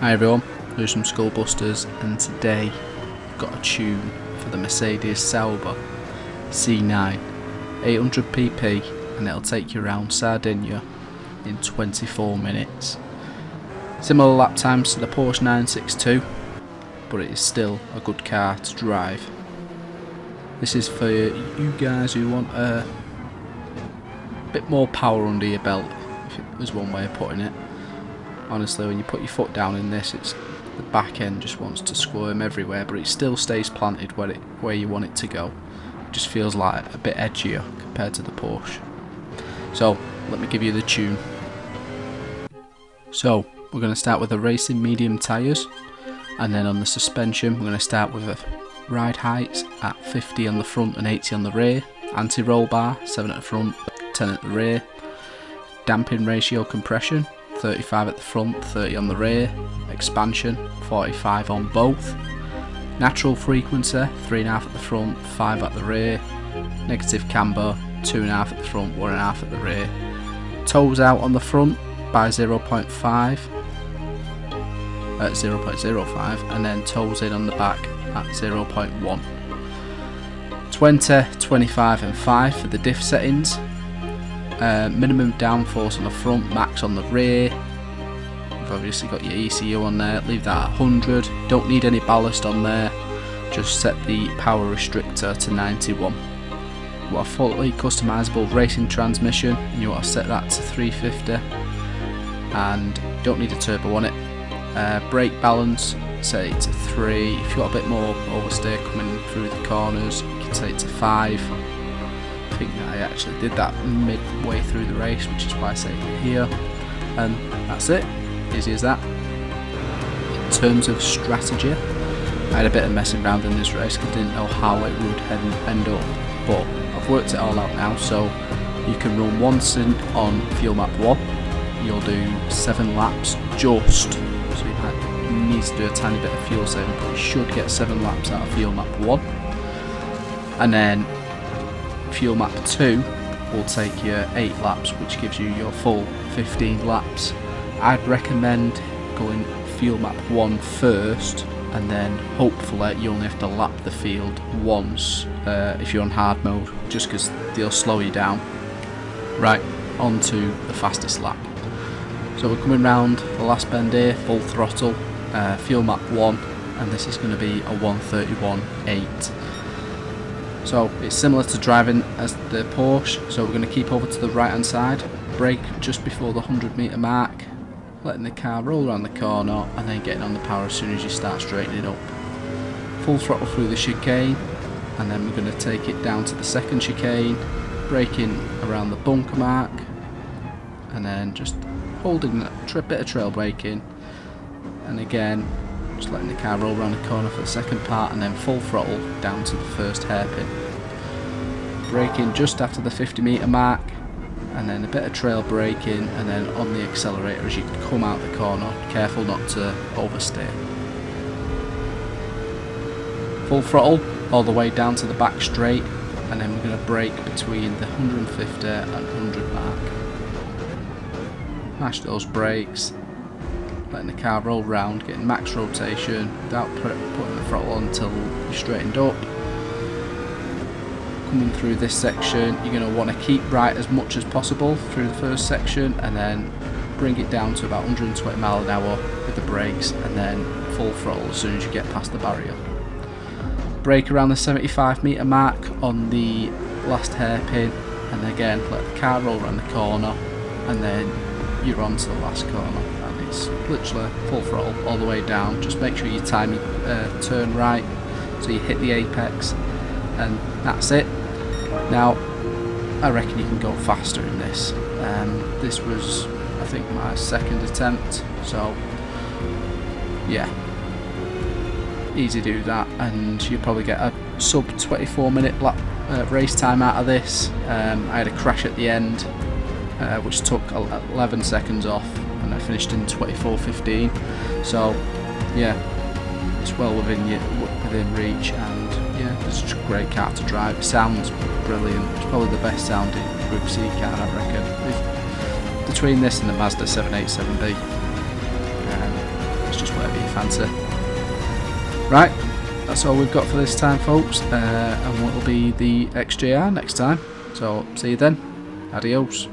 Hi everyone, here's some Skullbusters, and today I've got a tune for the Mercedes Sauber C9 800 pp, and it'll take you around Sardegna in 24 minutes. Similar lap times to the Porsche 962, but it is still a good car to drive. This is for you guys who want a bit more power under your belt, if it was one way of putting it. Honestly, when you put your foot down in this, it's the back end just wants to squirm everywhere, but it still stays planted where you want it to go. It just feels like a bit edgier compared to the Porsche. So let me give you the tune. So we're going to start with the racing medium tyres, and then on the suspension we're going to start with a ride heights at 50 on the front and 80 on the rear, anti-roll bar 7 at the front, 10 at the rear, damping ratio compression 35 at the front, 30 on the rear, expansion 45 on both, natural frequency 3.5 at the front, 5 at the rear, negative camber 2.5 at the front, 1.5 at the rear, toes out on the front by 0.5 at 0.05, and then toes in on the back at 0.1. 20, 25 and 5 for the diff settings. Minimum downforce on the front, max on the rear. You've obviously got your ECU on there, leave that at 100. Don't need any ballast on there, just set the power restrictor to 91. You want a fully customizable racing transmission, and you want to set that to 350, and don't need a turbo on it. Brake balance, set it to 3. If you've got a bit more oversteer coming through the corners, you can set it to 5. I think that I actually did that midway through the race, which is why I saved it here, and that's it, easy as that. In terms of strategy, I had a bit of messing around in this race because I didn't know how it would end up, but I've worked it all out now. So you can run one stint on fuel map 1, you'll do 7 laps just, so you need to do a tiny bit of fuel saving, but you should get 7 laps out of fuel map 1, and then fuel map 2 will take you 8 laps, which gives you your full 15 laps. I'd recommend going fuel map 1 first, and then hopefully you only have to lap the field once if you're on hard mode, just because they'll slow you down. Right, on to the fastest lap. So we're coming round the last bend here, full throttle, fuel map 1, and this is going to be a 1:31.8. So it's similar to driving as the Porsche, so we're going to keep over to the right hand side, brake just before the 100 metre mark, letting the car roll around the corner, and then getting on the power as soon as you start straightening up. Full throttle through the chicane, and then we're going to take it down to the second chicane, braking around the bunker mark, and then just holding a bit of trail braking, and again just letting the car roll around the corner for the second part, and then full throttle down to the first hairpin. Braking just after the 50 metre mark, and then a bit of trail braking, and then on the accelerator as you come out the corner, careful not to oversteer. Full throttle all the way down to the back straight, and then we're going to brake between the 150 and 100 mark. Mash those brakes, letting the car roll round, getting max rotation without putting the throttle on until you're straightened up. Coming through this section, you're going to want to keep right as much as possible through the first section, and then bring it down to about 120 miles an hour with the brakes, and then full throttle as soon as you get past the barrier. Brake around the 75 metre mark on the last hairpin, and again let the car roll around the corner, and then you're on to the last corner. It's literally full throttle all the way down. Just make sure you time your turn right so you hit the apex, and that's it. Now I reckon you can go faster in this. This was, I think, my second attempt, so yeah, easy to do that, and you probably get a sub 24 minute race time out of this. I had a crash at the end which took 11 seconds off, and I finished in 24:15. So yeah, it's well within reach, and yeah, it's just a great car to drive. It sounds brilliant. It's probably the best sounding Group C car, I reckon. Between this and the Mazda 787B, it's just fancy. Right, that's all we've got for this time, folks, and what will be the XJR next time. So see you then. Adios.